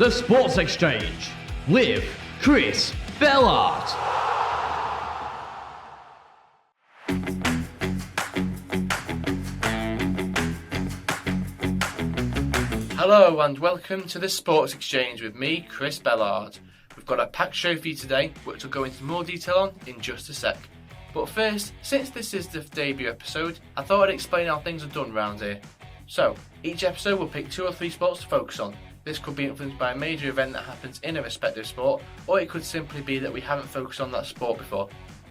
The Sports Exchange with Chris Bellard. Hello and welcome to the Sports Exchange with me, Chris Bellard. We've got a packed show for you today, which we'll go into more detail on in just a sec. But first, since this is the debut episode, I thought I'd explain how things are done around here. So, each episode will pick 2 or 3 sports to focus on. This could be influenced by a major event that happens in a respective sport, or it could simply be that we haven't focused on that sport before.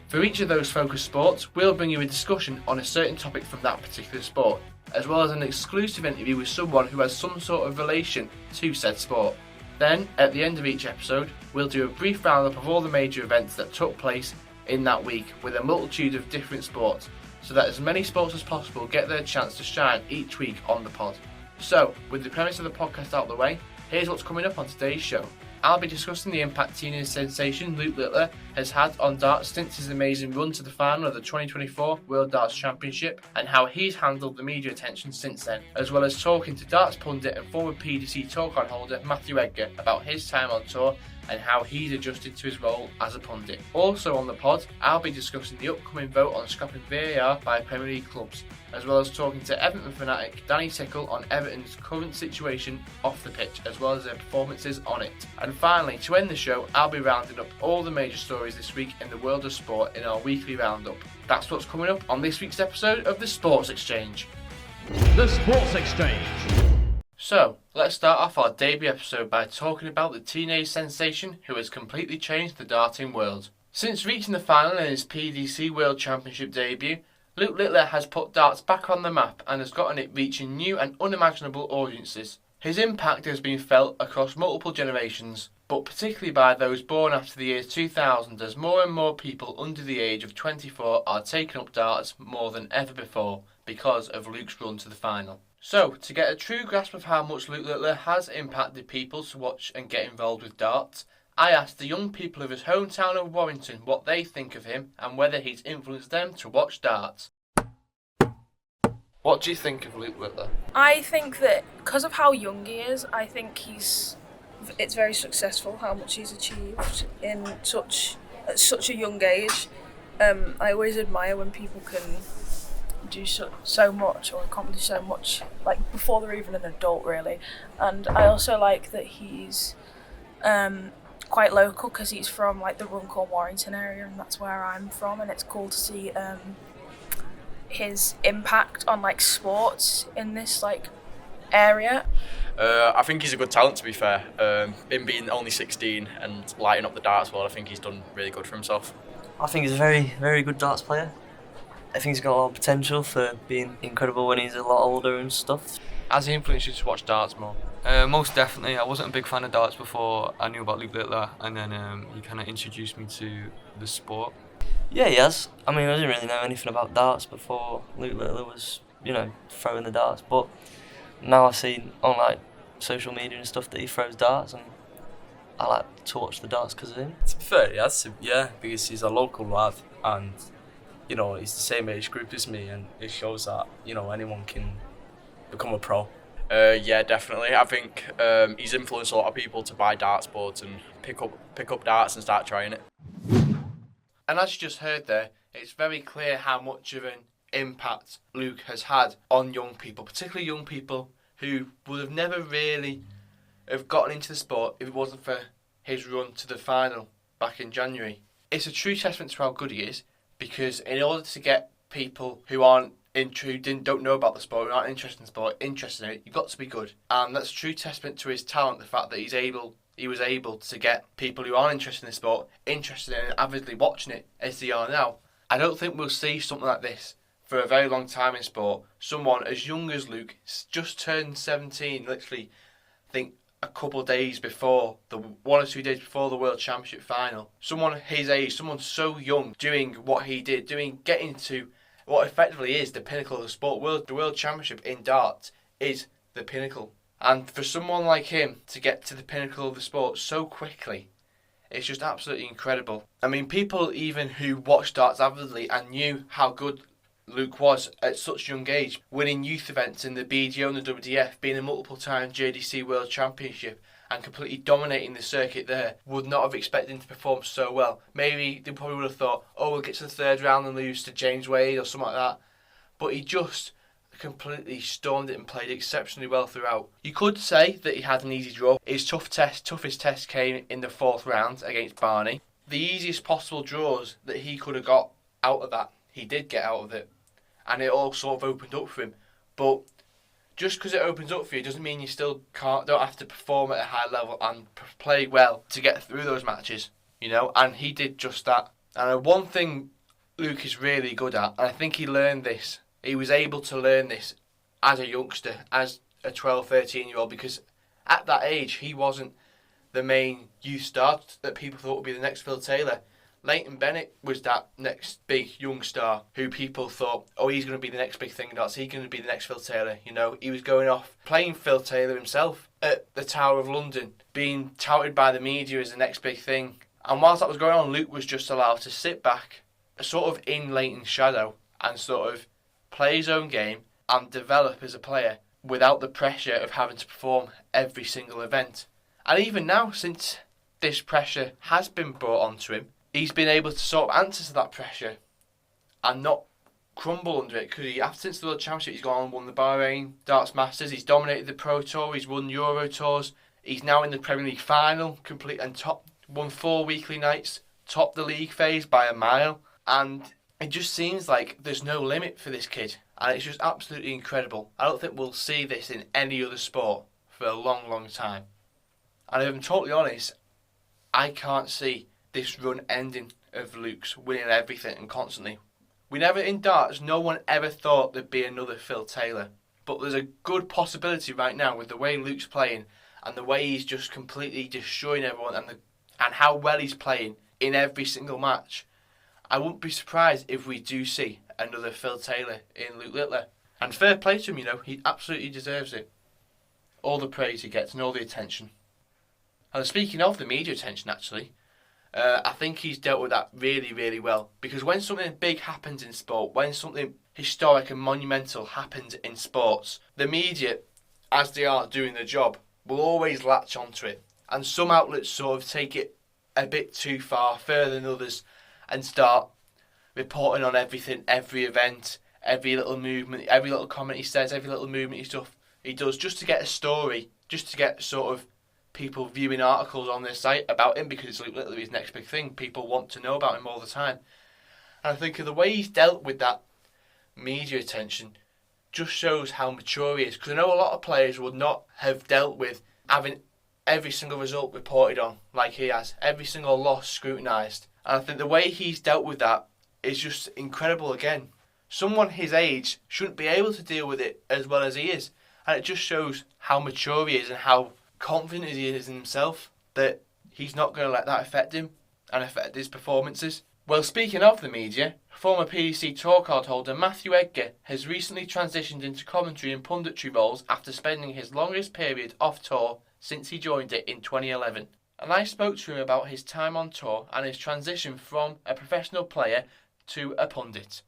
For each of those focused sports, we'll bring you a discussion on a certain topic from that particular sport, as well as an exclusive interview with someone who has some sort of relation to said sport. Then, at the end of each episode, we'll do a brief roundup of all the major events that took place in that week with a multitude of different sports, so that as many sports as possible get their chance to shine each week on the pod. So, with the premise of the podcast out of the way, here's what's coming up on today's show. I'll be discussing the impact teenage sensation Luke Littler has had on darts since his amazing run to the final of the 2024 World Darts Championship and how he's handled the media attention since then, as well as talking to darts pundit and former PDC talk-on holder Matthew Edgar about his time on tour and how he's adjusted to his role as a pundit. Also on the pod, I'll be discussing the upcoming vote on scrapping VAR by Premier League clubs, as well as talking to Everton fanatic Danny Tickle on Everton's current situation off the pitch, as well as their performances on it. And finally, to end the show, I'll be rounding up all the major stories this week in the world of sport in our weekly roundup. That's what's coming up on this week's episode of the Sports Exchange. The Sports Exchange. So, let's start off our debut episode by talking about the teenage sensation who has completely changed the darting world. Since reaching the final in his PDC World Championship debut, Luke Littler has put darts back on the map and has gotten it reaching new and unimaginable audiences. His impact has been felt across multiple generations, but particularly by those born after the year 2000, as more and more people under the age of 24 are taking up darts more than ever before because of Luke's run to the final. So, to get a true grasp of how much Luke Littler has impacted people to watch and get involved with darts, I asked the young people of his hometown of Warrington what they think of him and whether he's influenced them to watch darts. What do you think of Luke Littler? I think that because of how young he is, I think it's very successful how much he's achieved at such a young age. I always admire when people can do so much or accomplish so much like before they're even an adult, really. And I also like that he's quite local because he's from like the Runcorn Warrington area, and that's where I'm from, and it's cool to see his impact on like sports in this like area. I think he's a good talent, to be fair. Him being only 16 and lighting up the darts world, I think he's done really good for himself. I think he's a very, very good darts player. I think he's got a lot of potential for being incredible when he's a lot older and stuff. Has he influenced you to watch darts more? Most definitely. I wasn't a big fan of darts before I knew about Luke Littler, and then he kind of introduced me to the sport. Yeah, he has. I mean, I didn't really know anything about darts before Luke Littler was, throwing the darts. But now I see on like social media and stuff that he throws darts, and I like to watch the darts because of him. To be fair, he has to, because he's a local lad and, he's the same age group as me, and it shows that, anyone can become a pro. Yeah, definitely. I think he's influenced a lot of people to buy darts boards and pick up darts and start trying it. And as you just heard there, it's very clear how much of an impact Luke has had on young people, particularly young people who would have never really have gotten into the sport if it wasn't for his run to the final back in January. It's a true testament to how good he is, because in order to get people who don't know about the sport, who aren't interested in the sport, interested in it, you've got to be good. And that's a true testament to his talent, the fact that he was able to get people who aren't interested in the sport interested in it, avidly watching it as they are now. I don't think we'll see something like this for a very long time in sport. Someone as young as Luke, just turned 17, literally, I think a couple of days before, 1 or 2 days before the World Championship final. Someone his age, someone so young, doing what he did, getting to what effectively is the pinnacle of the sport. The World Championship in darts is the pinnacle. And for someone like him to get to the pinnacle of the sport so quickly, it's just absolutely incredible. I mean, people even who watched darts avidly and knew how good Luke was at such a young age, winning youth events in the BDO and the WDF, being a multiple-time JDC World Championship, and completely dominating the circuit there, would not have expected him to perform so well. Maybe they probably would have thought, oh, we'll get to the third round and lose to James Wade or something like that. But he just completely stormed it and played exceptionally well throughout. You could say that he had an easy draw. His toughest test came in the 4th round against Barney. The easiest possible draws that he could have got out of that, he did get out of it. And it all sort of opened up for him. But just because it opens up for you doesn't mean you still don't have to perform at a high level and play well to get through those matches, you know, and he did just that. And one thing Luke is really good at, and I think he learned this, he was able to learn this as a youngster, as a 12, 13-year-old, because at that age he wasn't the main youth star that people thought would be the next Phil Taylor. Leighton Bennett was that next big young star who people thought, oh, he's going to be the next big thing. That's he's going to be the next Phil Taylor. You know, he was going off playing Phil Taylor himself at the Tower of London, being touted by the media as the next big thing. And whilst that was going on, Luke was just allowed to sit back, sort of in Leighton's shadow, and sort of play his own game and develop as a player without the pressure of having to perform every single event. And even now, since this pressure has been brought onto him, he's been able to sort of answer to that pressure and not crumble under it, because since the World Championship he's gone on and won the Bahrain Darts Masters, he's dominated the Pro Tour, he's won Euro Tours, he's now in the Premier League final, won 4 weekly nights, topped the league phase by a mile, and it just seems like there's no limit for this kid, and it's just absolutely incredible. I don't think we'll see this in any other sport for a long, long time. And if I'm totally honest, I can't see this run ending of Luke's winning everything and constantly. In darts, no one ever thought there'd be another Phil Taylor. But there's a good possibility right now with the way Luke's playing and the way he's just completely destroying everyone and how well he's playing in every single match. I wouldn't be surprised if we do see another Phil Taylor in Luke Littler. And fair play to him, you know, he absolutely deserves it. All the praise he gets and all the attention. And speaking of the media attention, actually, I think he's dealt with that really, really well. Because when something big happens in sport, when something historic and monumental happens in sports, the media, as they are doing their job, will always latch onto it. And some outlets sort of take it a bit too far, further than others, and start reporting on everything, every event, every little movement, every little comment he says, every little movement he does, just to get a story, just to get sort of people viewing articles on their site about him, because it's literally his next big thing. People want to know about him all the time. And I think of the way he's dealt with that media attention just shows how mature he is. Because I know a lot of players would not have dealt with having every single result reported on like he has, every single loss scrutinised. And I think the way he's dealt with that is just incredible again. Someone his age shouldn't be able to deal with it as well as he is. And it just shows how mature he is and how confident he is in himself, that he's not going to let that affect him and affect his performances. Well, speaking of the media, former PDC tour card holder Matthew Edgar has recently transitioned into commentary and punditry roles after spending his longest period off tour since he joined it in 2011. And I spoke to him about his time on tour and his transition from a professional player to a pundit.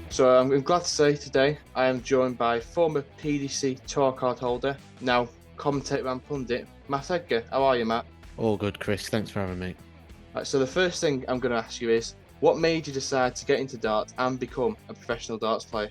So I'm glad to say today I am joined by former PDC tour card holder, now commentator and pundit, Matt Edgar. How are you, Matt? All good, Chris. Thanks for having me. Right, so the first thing I'm going to ask you is, what made you decide to get into darts and become a professional darts player?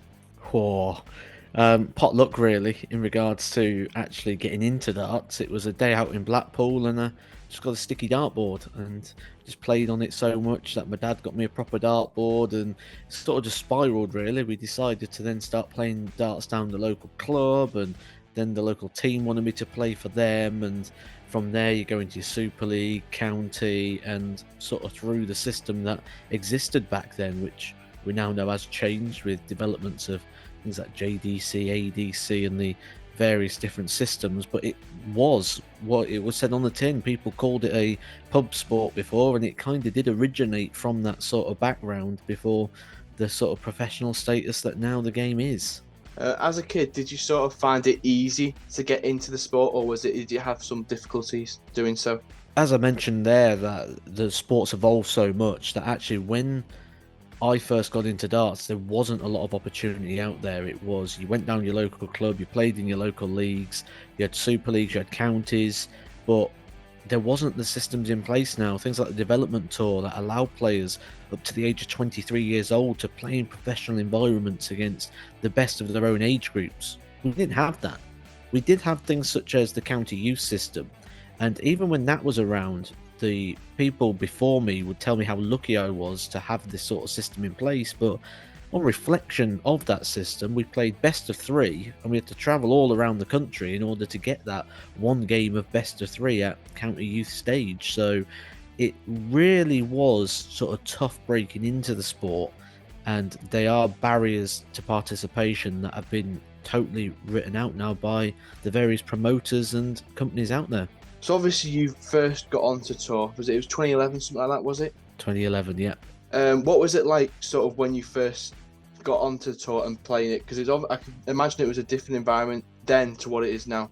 Pot luck, really, in regards to actually getting into darts. It was a day out in Blackpool and I just got a sticky dartboard and just played on it so much that my dad got me a proper dartboard, and sort of just spiralled, really. We decided to then start playing darts down the local club, and then the local team wanted me to play for them, and from there you go into your Super League, county, and sort of through the system that existed back then, which we now know has changed with developments of things like JDC, ADC, and the various different systems. But it was what it was said on the tin. People called it a pub sport before, and it kind of did originate from that sort of background before the sort of professional status that now the game is. As a kid, did you sort of find it easy to get into the sport, or did you have some difficulties doing so? As I mentioned there, that the sport's evolved so much that actually when I first got into darts, there wasn't a lot of opportunity out there. It was, you went down your local club, you played in your local leagues, you had super leagues, you had counties, but there wasn't the systems in place now. Things like the development tour that allow players up to the age of 23 years old to play in professional environments against the best of their own age groups. We didn't have that. We did have things such as the county youth system, and even when that was around, the people before me would tell me how lucky I was to have this sort of system in place. But on reflection of that system, we played best of 3, and we had to travel all around the country in order to get that one game of best of 3 at county youth stage. So it really was sort of tough breaking into the sport, and they are barriers to participation that have been totally written out now by the various promoters and companies out there. So obviously you first got onto tour. It was 2011, something like that, was it? 2011, yeah. What was it like, sort of, when you first got onto tour and playing it? Because I can imagine it was a different environment then to what it is now.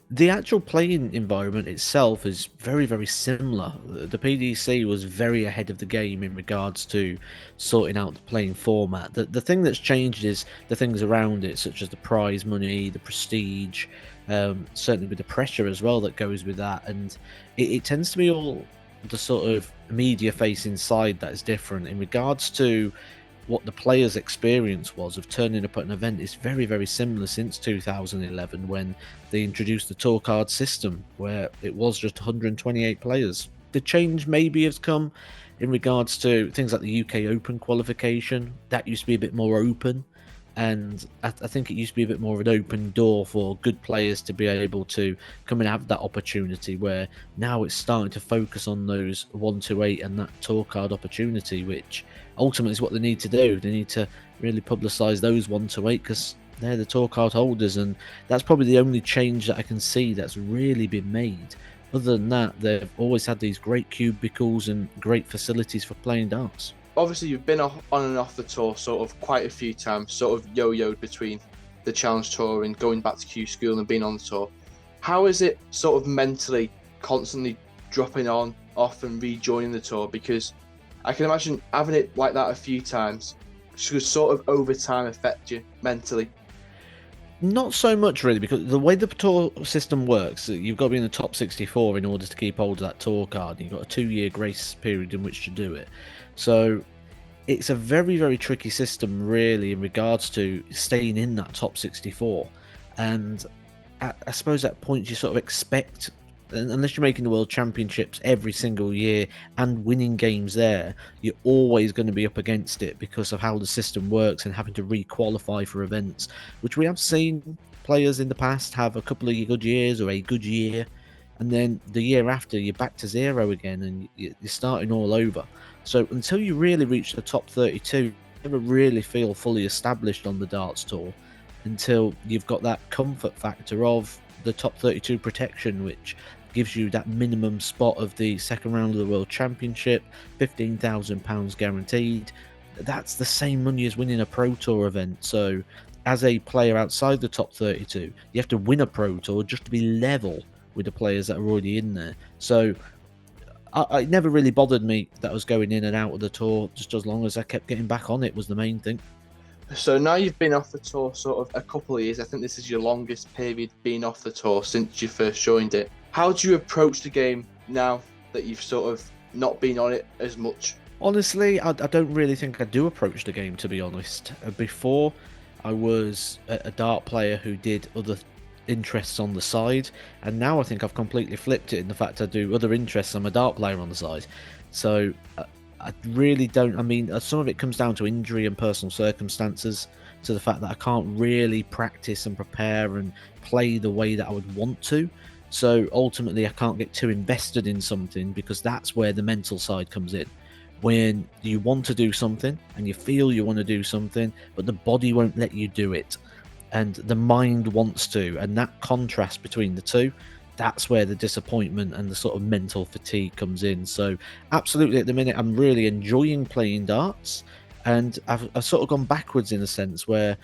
The actual playing environment itself is very, very similar. The PDC was very ahead of the game in regards to sorting out the playing format. The thing that's changed is the things around it, such as the prize money, the prestige, certainly with the pressure as well that goes with that. And it tends to be all the sort of media facing side that is different. In regards to what the players' experience was of turning up at an event, is very, very similar since 2011 when they introduced the tour card system, where it was just 128 players. The change maybe has come in regards to things like the UK Open qualification. That used to be a bit more open, and I think it used to be a bit more of an open door for good players to be able to come and have that opportunity, where now it's starting to focus on those 128 and that tour card opportunity, which ultimately is what they need to do. They need to really publicise those 128 because they're the tour card holders, and that's probably the only change that I can see that's really been made. Other than that, they've always had these great cubicles and great facilities for playing darts. Obviously you've been on and off the tour sort of quite a few times, sort of yo-yoed between the Challenge Tour and going back to Q School and being on the tour. How is it sort of mentally constantly dropping on, off and rejoining the tour? Because I can imagine having it like that a few times should sort of over time affect you mentally. Not so much really, because the way the tour system works, you've got to be in the top 64 in order to keep hold of that tour card. You've got a 2-year grace period in which to do it. So it's a very, very tricky system really in regards to staying in that top 64. And I suppose at points you sort of expect, unless you're making the World Championships every single year and winning games there, you're always going to be up against it because of how the system works and having to re-qualify for events, which we have seen players in the past have a couple of good years or a good year, and then the year after you're back to zero again and you're starting all over. So until you really reach the top 32, you never really feel fully established on the darts tour until you've got that comfort factor of the top 32 protection, which gives you that minimum spot of the second round of the World Championship, £15,000 guaranteed. That's the same money as winning a Pro Tour event. So as a player outside the top 32, you have to win a Pro Tour just to be level with the players that are already in there. So it never really bothered me that I was going in and out of the tour, just as long as I kept getting back on it was the main thing. So now you've been off the tour sort of a couple of years. I think this is your longest period being off the tour since you first joined it. How do you approach the game now that you've sort of not been on it as much? Honestly, I don't really think I do approach the game, to be honest. Before, I was a dart player who did other interests on the side, and now I think I've completely flipped it in the fact I do other interests. I'm a dart player on the side. So I really don't, I mean, some of it comes down to injury and personal circumstances, to the fact that I can't really practice and prepare and play the way that I would want to. So ultimately I can't get too invested in something, because that's where the mental side comes in. When you want to do something and you feel you want to do something, but the body won't let you do it, and the mind wants to, and that contrast between the two, that's where the disappointment and the sort of mental fatigue comes in. So absolutely, at the minute I'm really enjoying playing darts, and I've sort of gone backwards in a sense where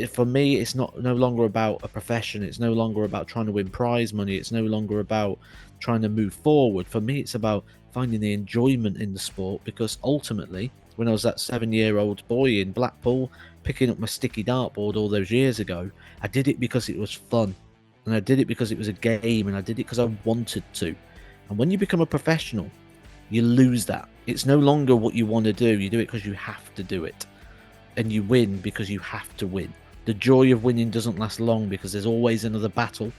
for me it's no longer about a profession, it's no longer about trying to win prize money, it's no longer about trying to move forward. For me it's about finding the enjoyment in the sport, because ultimately when I was that 7-year-old boy in Blackpool, picking up my sticky dartboard all those years ago. I did it because it was fun, and I did it because it was a game, and I did it because I wanted to. And when you become a professional, you lose that. It's no longer what you want to do. You do it because you have to do it, and you win because you have to win. The joy of winning doesn't last long because there's always another battle,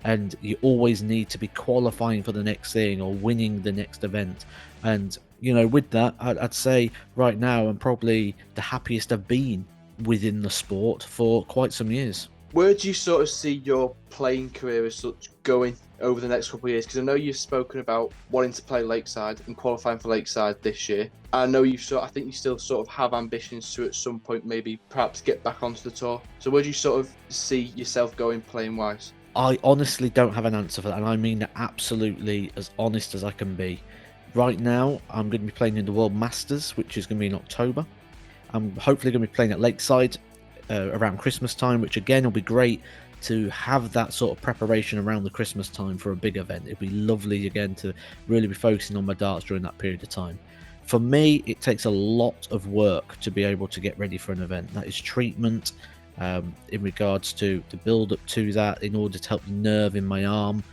and you always need to be qualifying for the next thing or winning the next event. And with that, I'd say right now I'm probably the happiest I've been within the sport for quite some years. Where do you sort of see your playing career as such going over the next couple of years? Because I know you've spoken about wanting to play Lakeside and qualifying for Lakeside this year. I know I think you still sort of have ambitions to at some point maybe perhaps get back onto the tour. So where do you sort of see yourself going playing wise? I honestly don't have an answer for that, and I mean that absolutely as honest as I can be. Right now, I'm going to be playing in the World Masters, which is going to be in October. I'm hopefully going to be playing at Lakeside around Christmas time, which again will be great to have that sort of preparation around the Christmas time for a big event. It'd be lovely again to really be focusing on my darts during that period of time. For me, it takes a lot of work to be able to get ready for an event. That is treatment in regards to the build up to that in order to help the nerve in my arm.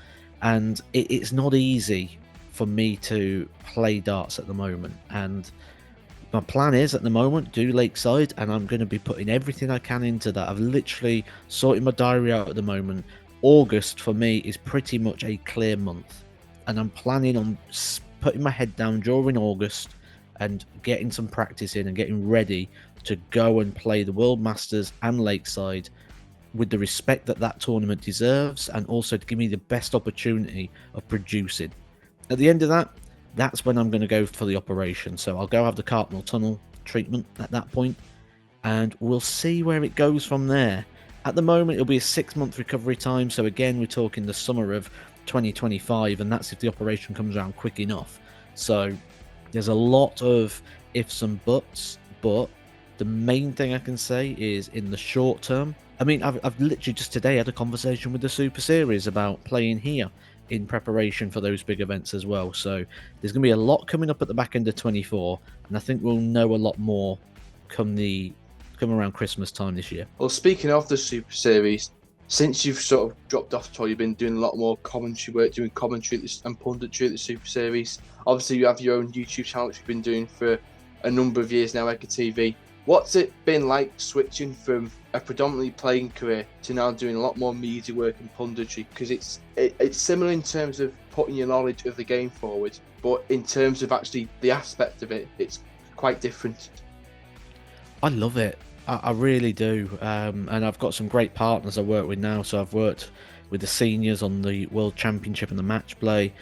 And it's not easy for me to play darts at the moment. And my plan is at the moment do Lakeside, and I'm going to be putting everything I can into that. I've literally sorted my diary out at the moment. August for me is pretty much a clear month, and I'm planning on putting my head down during August and getting some practice in and getting ready to go and play the World Masters and Lakeside with the respect that that tournament deserves, and also to give me the best opportunity of producing. At the end of that, that's when I'm going to go for the operation. So I'll go have the carpal tunnel treatment at that point, and we'll see where it goes from there. At the moment, it'll be a 6-month recovery time. So again, we're talking the summer of 2025, and that's if the operation comes around quick enough. So there's a lot of ifs and buts, but the main thing I can say is in the short term, I mean, I've literally just today had a conversation with the Super Series about playing here in preparation for those big events as well. So there's going to be a lot coming up at the back end of 24, and I think we'll know a lot more come around Christmas time this year. Well, speaking of the Super Series, since you've sort of dropped off tour, you've been doing a lot more commentary work, doing commentary and punditry at the Super Series. Obviously, you have your own YouTube channel, which you've been doing for a number of years now, Eka TV. What's it been like switching from a predominantly playing career to now doing a lot more media work and punditry? Because it's similar in terms of putting your knowledge of the game forward, but in terms of actually the aspect of it, it's quite different. I love it. I really do. And I've got some great partners I work with now. So I've worked with the seniors on the World Championship and the match play.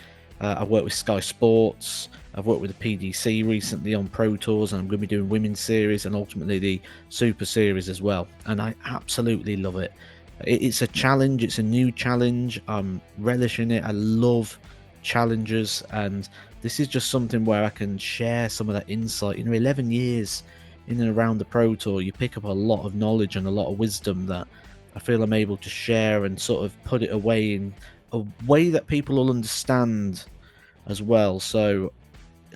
I've worked with Sky Sports. I've worked with the PDC recently on Pro Tours, and I'm going to be doing Women's Series and ultimately the Super Series as well. And I absolutely love it. It's a challenge. It's a new challenge. I'm relishing it. I love challenges, and this is just something where I can share some of that insight. 11 years in and around the Pro Tour, you pick up a lot of knowledge and a lot of wisdom that I feel I'm able to share and sort of put it away in a way that people will understand as well. So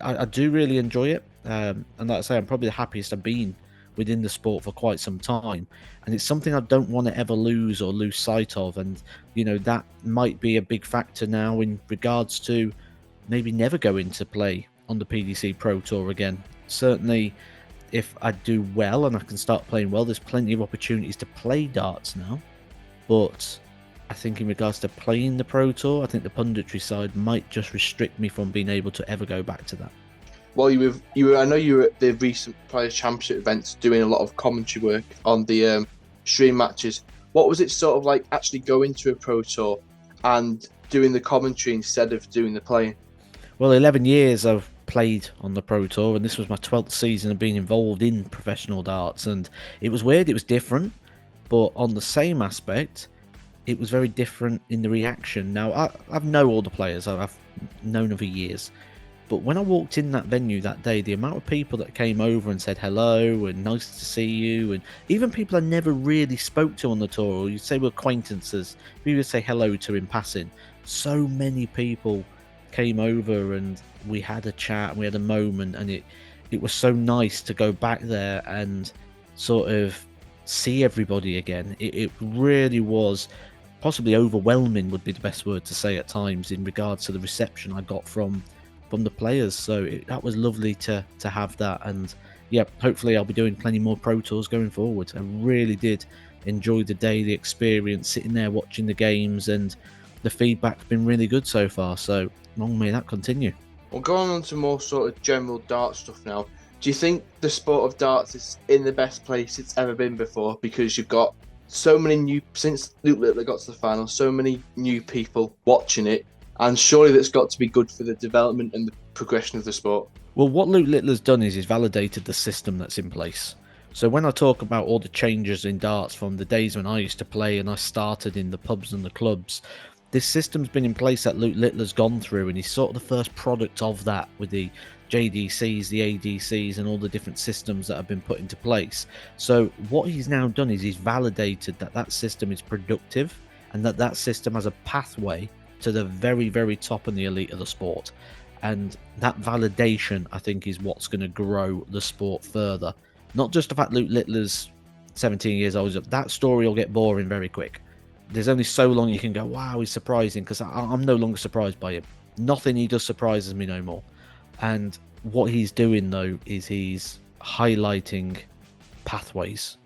I do really enjoy it, and like I say, I'm probably the happiest I've been within the sport for quite some time, and it's something I don't want to ever lose or lose sight of. And that might be a big factor now in regards to maybe never going to play on the PDC Pro Tour again. Certainly if I do well and I can start playing well, there's plenty of opportunities to play darts now, but I think in regards to playing the Pro Tour, I think the punditry side might just restrict me from being able to ever go back to that. Well, I know you were at the recent Players' Championship events doing a lot of commentary work on the stream matches. What was it sort of like actually going to a Pro Tour and doing the commentary instead of doing the playing? Well, 11 years I've played on the Pro Tour, and this was my 12th season of being involved in professional darts, and it was weird, it was different, but on the same aspect, it was very different in the reaction. Now, I've known all the players, I've known them for years, but when I walked in that venue that day, the amount of people that came over and said hello and nice to see you, and even people I never really spoke to on the tour, or you'd say we're acquaintances, we would say hello to in passing. So many people came over and we had a chat and we had a moment, and it was so nice to go back there and sort of see everybody again. It really was possibly overwhelming, would be the best word to say at times, in regards to the reception I got from the players. So that was lovely to have that. And yeah, hopefully I'll be doing plenty more Pro Tours going forward. I really did enjoy the day, the experience, sitting there watching the games, and the feedback's been really good so far. So long may that continue. Well, going on to more sort of general darts stuff now. Do you think the sport of darts is in the best place it's ever been before? Because you've got so many new, since Luke Littler got to the final, so many new people watching it, and surely that's got to be good for the development and the progression of the sport. Well, what Luke Littler's done is he's validated the system that's in place. So when I talk about all the changes in darts from the days when I used to play and I started in the pubs and the clubs, this system's been in place that Luke Littler's gone through, and he's sort of the first product of that, with the JDCs, the ADCs, and all the different systems that have been put into place. So what he's now done is he's validated that that system is productive, and that that system has a pathway to the very, very top and the elite of the sport. And that validation, I think, is what's going to grow the sport further. Not just the fact Luke Littler's 17 years old. That story will get boring very quick. There's only so long you can go, wow, he's surprising, because I'm no longer surprised by him. Nothing he does surprises me no more. And what he's doing, though, is he's highlighting pathways.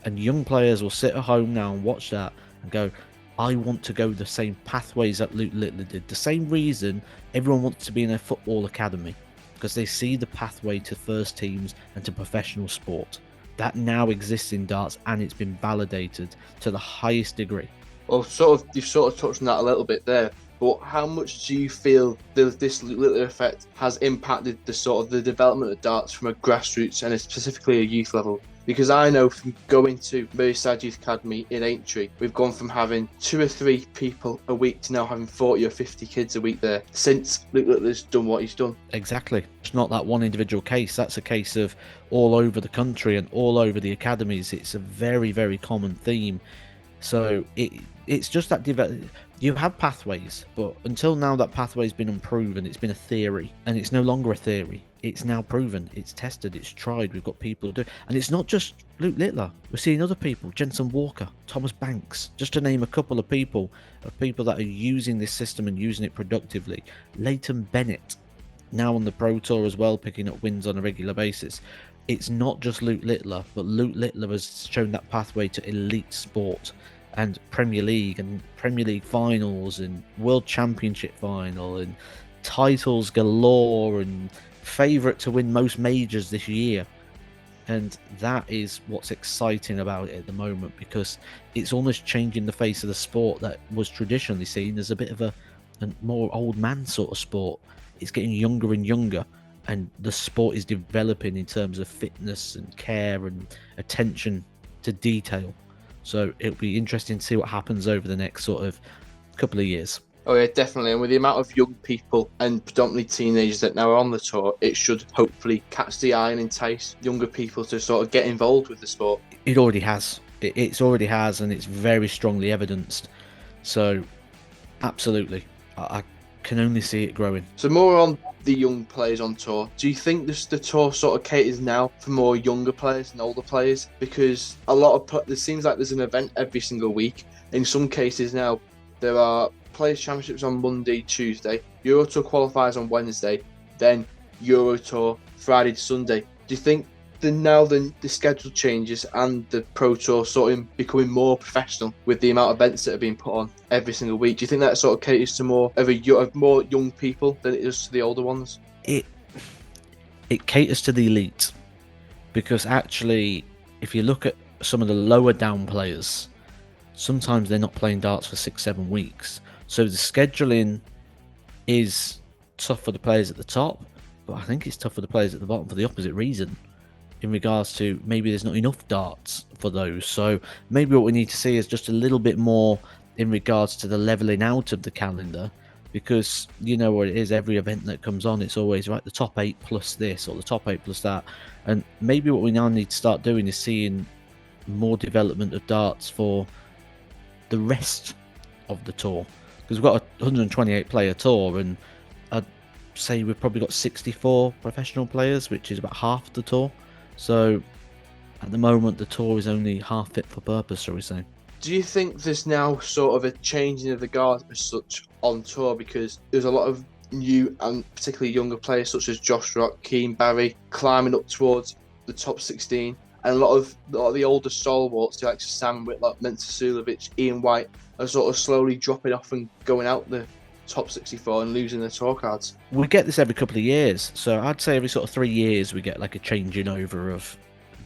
And young players will sit at home now and watch that and go, I want to go the same pathways that Luke Littler did. The same reason everyone wants to be in a football academy, because they see the pathway to first teams and to professional sport. That now exists in darts, and it's been validated to the highest degree. Well, you've sort of touched on that a little bit there, but how much do you feel this Luke Littler effect has impacted the sort of the development of darts from a grassroots and specifically a youth level? Because I know from going to Merseyside Youth Academy in Aintree, we've gone from having 2 or 3 people a week to now having 40 or 50 kids a week there since Luke Littler's done what he's done. Exactly. It's not that one individual case. That's a case of all over the country and all over the academies. It's a very, very common theme. So it's just that you have pathways, but until now that pathway's been unproven. It's been a theory, and it's no longer a theory. It's now proven, it's tested, it's tried. We've got people do, and it's not just Luke Littler. We're seeing other people, Jensen Walker, Thomas Banks, just to name a couple of people that are using this system and using it productively. Leighton Bennett, now on the Pro Tour as well, picking up wins on a regular basis. It's not just Luke Littler, but Luke Littler has shown that pathway to elite sport and Premier League finals and World Championship final and titles galore and favourite to win most majors this year. And that is what's exciting about it at the moment, because it's almost changing the face of the sport that was traditionally seen as a bit of a more old man sort of sport. It's getting younger and younger, and the sport is developing in terms of fitness and care and attention to detail. So it'll be interesting to see what happens over the next sort of couple of years. Oh yeah, definitely. And with the amount of young people and predominantly teenagers that now are on the tour, it should hopefully catch the eye and entice younger people to sort of get involved with the sport. It already has. It's already has, and it's very strongly evidenced. So, absolutely. I can only see it growing. So more on the young players on tour. Do you think the tour sort of caters now for more younger players and older players? Because it seems like there's an event every single week. In some cases now, there are Players' Championships on Monday, Tuesday, Euro Tour qualifiers on Wednesday, then Euro Tour Friday to Sunday. Do you think the schedule changes and the Pro Tour sort of becoming more professional with the amount of events that are being put on every single week? Do you think that sort of caters to more young people than it does to the older ones? It caters to the elite, because actually, if you look at some of the lower down players, sometimes they're not playing darts for 6-7 weeks. So the scheduling is tough for the players at the top, but I think it's tough for the players at the bottom for the opposite reason, in regards to maybe there's not enough darts for those. So maybe what we need to see is just a little bit more in regards to the leveling out of the calendar, because you know what it is, every event that comes on, it's always right, the top 8 plus this or the top 8 plus that. And maybe what we now need to start doing is seeing more development of darts for the rest of the tour, because we've got a 128 player tour, and say we've probably got 64 professional players, which is about half the tour. So at the moment, the tour is only half fit for purpose, shall we say. Do you think there's now sort of a changing of the guard as such on tour, because there's a lot of new and particularly younger players such as Josh Rock, Keane Barry climbing up towards the top 16, and a lot of the older stalwarts like Sam Whitlock, Mensa Sulovic, Ian White are sort of slowly dropping off and going out the top 64 and losing their tour cards? We get this every couple of years, so I'd say every sort of 3 years we get like a changing over of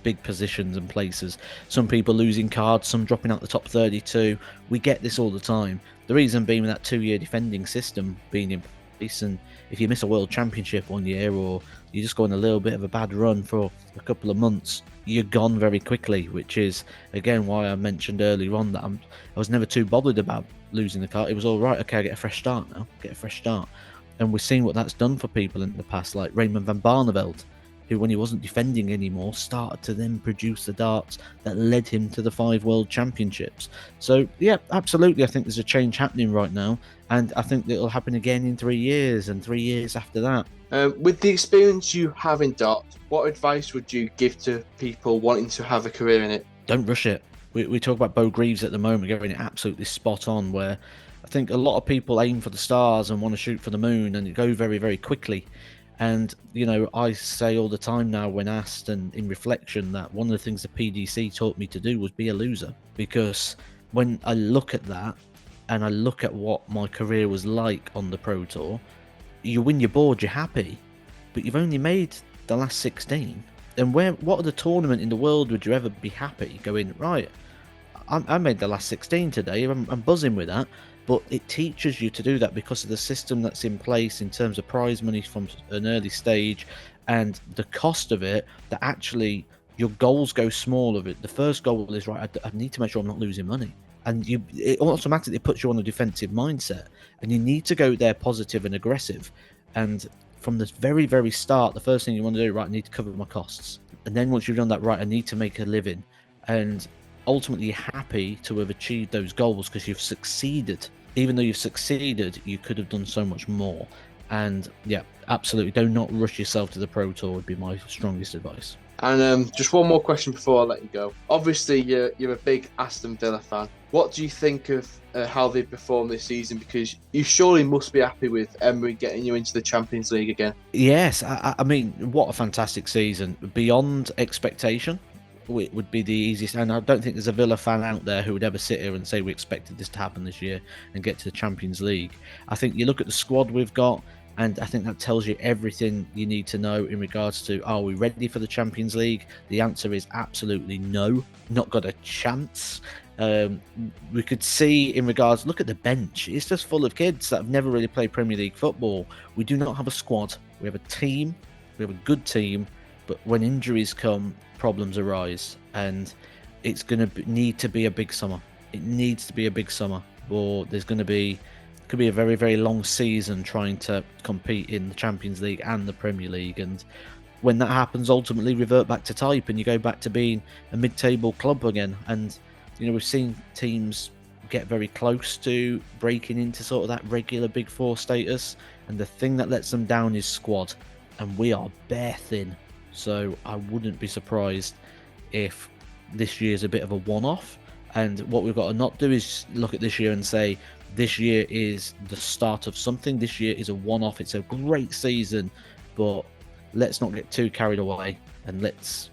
big positions and places. Some people losing cards, some dropping out the top 32. We get this all the time. The reason being that 2-year defending system being in place, and if you miss a world championship 1 year, or you just go on a little bit of a bad run for a couple of months, you're gone very quickly, which is again why I mentioned earlier on that I was never too bothered about losing the card. It was all right, okay, I get a fresh start now, and we've seen what that's done for people in the past, like Raymond van Barneveld, who, when he wasn't defending anymore, started to then produce the darts that led him to the 5 World Championships. So, yeah, absolutely, I think there's a change happening right now, and I think that it'll happen again in 3 years and 3 years after that. With the experience you have in darts, what advice would you give to people wanting to have a career in it? Don't rush it. We talk about Bo Greaves at the moment, getting it absolutely spot on, where I think a lot of people aim for the stars and want to shoot for the moon, and it go very, very quickly. And, you know, I say all the time now when asked and in reflection that one of the things the PDC taught me to do was be a loser. Because when I look at that and I look at what my career was like on the Pro Tour, you win your board, you're happy, but you've only made the last 16. And what other tournament in the world would you ever be happy going, right, I made the last 16 today, I'm buzzing with that. But it teaches you to do that because of the system that's in place in terms of prize money from an early stage and the cost of it, that actually your goals go smaller. The first goal is, right, I need to make sure I'm not losing money. And it automatically puts you on a defensive mindset. And you need to go there positive and aggressive. And from the very, very start, the first thing you want to do, right, I need to cover my costs. And then once you've done that, right, I need to make a living. And ultimately you're happy to have achieved those goals because you've succeeded. Even though you've succeeded, you could have done so much more. And yeah, absolutely, do not rush yourself to the Pro Tour would be my strongest advice. And just one more question before I let you go. Obviously, you're a big Aston Villa fan. What do you think of how they performed this season? Because you surely must be happy with Emery getting you into the Champions League again. Yes, I mean, what a fantastic season. Beyond expectation. It would be the easiest, and I don't think there's a Villa fan out there who would ever sit here and say we expected this to happen this year and get to the Champions League. I think you look at the squad we've got, and I think that tells you everything you need to know in regards to, are we ready for the Champions League? The answer is absolutely no, not got a chance. We could see in regards, look at the bench, it's just full of kids that have never really played Premier League football. We do not have a squad, we have a team, we have a good team, but when injuries come, problems arise, and it's going to need to be a big summer. It needs to be a big summer, or there's going to be, could be a very, very long season trying to compete in the Champions League and the Premier League. And when that happens, ultimately revert back to type, and you go back to being a mid-table club again. And you know, we've seen teams get very close to breaking into sort of that regular Big Four status, and the thing that lets them down is squad, and we are bare thin. So I wouldn't be surprised if this year's a bit of a one-off. And what we've got to not do is look at this year and say, this year is the start of something. This year is a one-off. It's a great season, but let's not get too carried away, and let's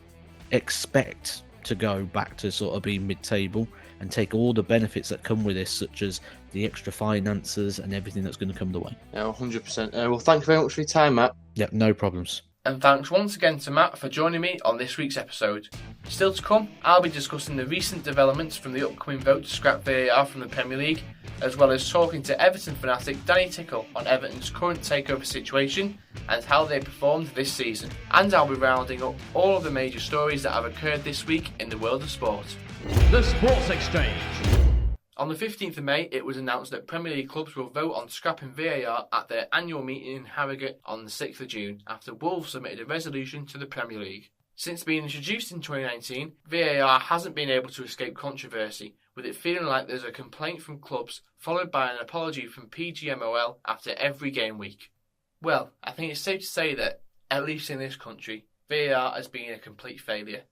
expect to go back to sort of being mid-table and take all the benefits that come with this, such as the extra finances and everything that's going to come the way. Yeah, 100%. Well, thank you very much for your time, Matt. Yeah, no problems. And thanks once again to Matt for joining me on this week's episode. Still to come, I'll be discussing the recent developments from the upcoming vote to scrap VAR from the Premier League, as well as talking to Everton fanatic Danny Tickle on Everton's current takeover situation and how they performed this season. And I'll be rounding up all of the major stories that have occurred this week in the world of sport. The Sports Exchange. On the 15th of May, it was announced that Premier League clubs will vote on scrapping VAR at their annual meeting in Harrogate on the 6th of June, after Wolves submitted a resolution to the Premier League. Since being introduced in 2019, VAR hasn't been able to escape controversy, with it feeling like there's a complaint from clubs followed by an apology from PGMOL after every game week. Well, I think it's safe to say that, at least in this country, VAR has been a complete failure.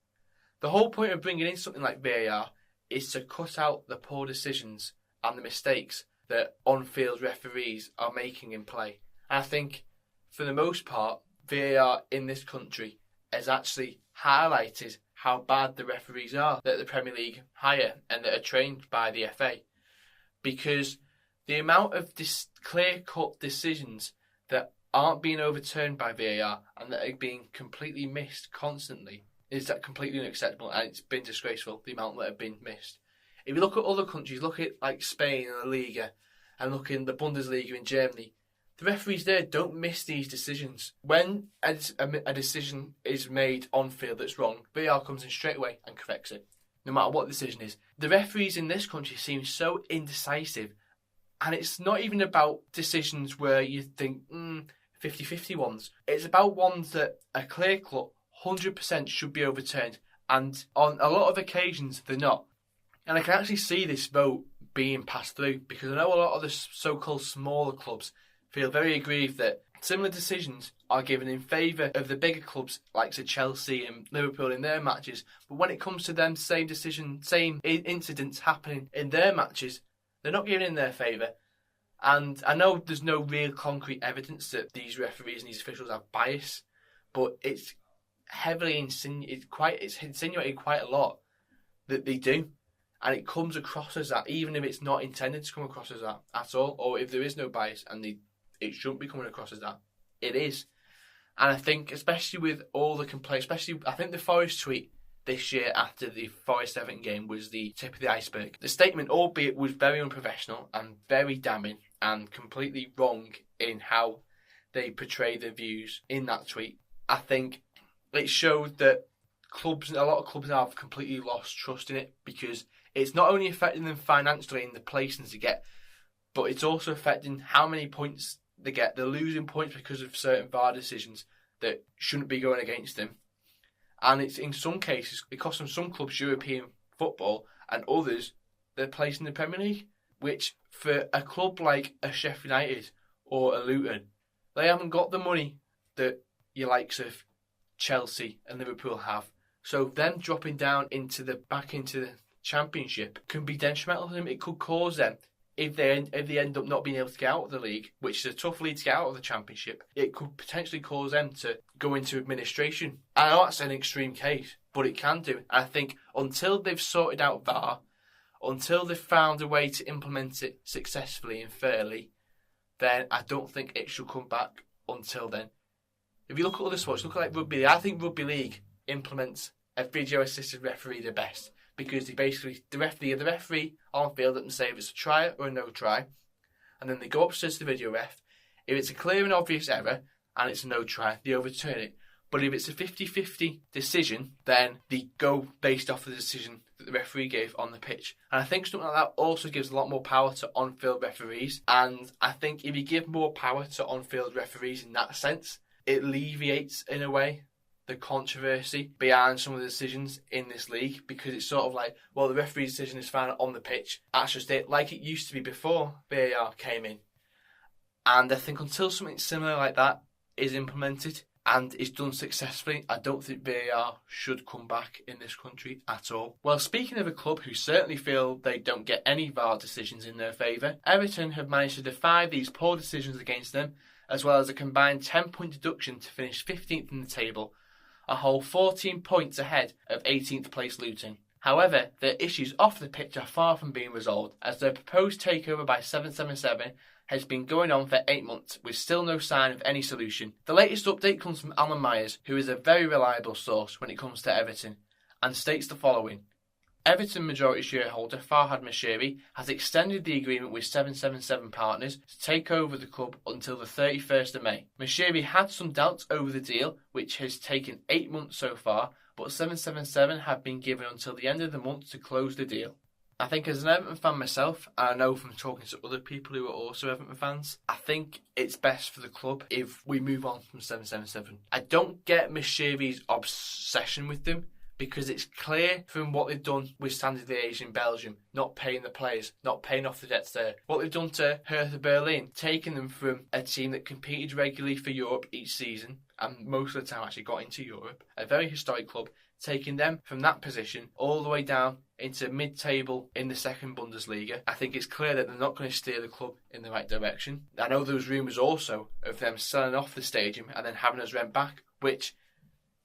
The whole point of bringing in something like VAR is to cut out the poor decisions and the mistakes that on-field referees are making in play. And I think, for the most part, VAR in this country has actually highlighted how bad the referees are that the Premier League hire and that are trained by the FA. Because the amount of clear-cut decisions that aren't being overturned by VAR and that are being completely missed constantly is that completely unacceptable, and it's been disgraceful, the amount that have been missed. If you look at other countries, look at like Spain and La Liga, and look in the Bundesliga in Germany, the referees there don't miss these decisions. When a decision is made on field that's wrong, VAR comes in straight away and corrects it, no matter what the decision is. The referees in this country seem so indecisive, and it's not even about decisions where you think, 50-50 ones. It's about ones that are clear-cut, 100% should be overturned, and on a lot of occasions they're not. And I can actually see this vote being passed through, because I know a lot of the so-called smaller clubs feel very aggrieved that similar decisions are given in favour of the bigger clubs like Chelsea and Liverpool in their matches, but when it comes to them same incidents happening in their matches, they're not given in their favour. And I know there's no real concrete evidence that these referees and these officials have bias, but it's heavily insinuated quite a lot that they do. And it comes across as that, even if it's not intended to come across as that at all, or if there is no bias and it shouldn't be coming across as that. It is. And I think, especially with all the complaints, I think the Forest tweet this year after the Forest Everton game was the tip of the iceberg. The statement, albeit, was very unprofessional and very damning and completely wrong in how they portray their views in that tweet. I think it showed that a lot of clubs now have completely lost trust in it, because it's not only affecting them financially in the placings they get, but it's also affecting how many points they get. They're losing points because of certain VAR decisions that shouldn't be going against them. And it's in some cases, it costs them some clubs European football, and others they're placed in the Premier League, which for a club like a Sheffield United or a Luton, they haven't got the money that your likes of Chelsea and Liverpool have. So them dropping down back into the Championship can be detrimental to them. It could cause them, if they end up not being able to get out of the league, which is a tough league to get out of the Championship, it could potentially cause them to go into administration. I know that's an extreme case, but it can do. And I think until they've sorted out VAR, until they've found a way to implement it successfully and fairly, then I don't think it should come back until then. If you look at other sports, look at like rugby league. I think rugby league implements a video-assisted referee the best, because the referee on field and say if it's a try or a no try, and then they go upstairs to the video ref. If it's a clear and obvious error and it's a no try, they overturn it. But if it's a 50-50 decision, then they go based off the decision that the referee gave on the pitch. And I think something like that also gives a lot more power to on-field referees. And I think if you give more power to on-field referees in that sense, it alleviates, in a way, the controversy behind some of the decisions in this league, because it's sort of like, well, the referee's decision is found on the pitch. That's just it, like it used to be before VAR came in. And I think until something similar like that is implemented and is done successfully, I don't think VAR should come back in this country at all. Well, speaking of a club who certainly feel they don't get any VAR decisions in their favour, Everton have managed to defy these poor decisions against them, as well as a combined 10-point deduction to finish 15th in the table, a whole 14 points ahead of 18th place Luton. However, their issues off the pitch are far from being resolved, as their proposed takeover by 777 has been going on for 8 months, with still no sign of any solution. The latest update comes from Alan Myers, who is a very reliable source when it comes to Everton, and states the following. Everton majority shareholder Farhad Moshiri has extended the agreement with 777 partners to take over the club until the 31st of May. Moshiri had some doubts over the deal, which has taken 8 months so far, but 777 have been given until the end of the month to close the deal. I think as an Everton fan myself, and I know from talking to other people who are also Everton fans, I think it's best for the club if we move on from 777. I don't get Moshiri's obsession with them, because it's clear from what they've done with Standard Liège in Belgium, not paying the players, not paying off the debts there. What they've done to Hertha Berlin, taking them from a team that competed regularly for Europe each season, and most of the time actually got into Europe, a very historic club, taking them from that position all the way down into mid-table in the second Bundesliga. I think it's clear that they're not going to steer the club in the right direction. I know there was rumours also of them selling off the stadium and then having us rent back, which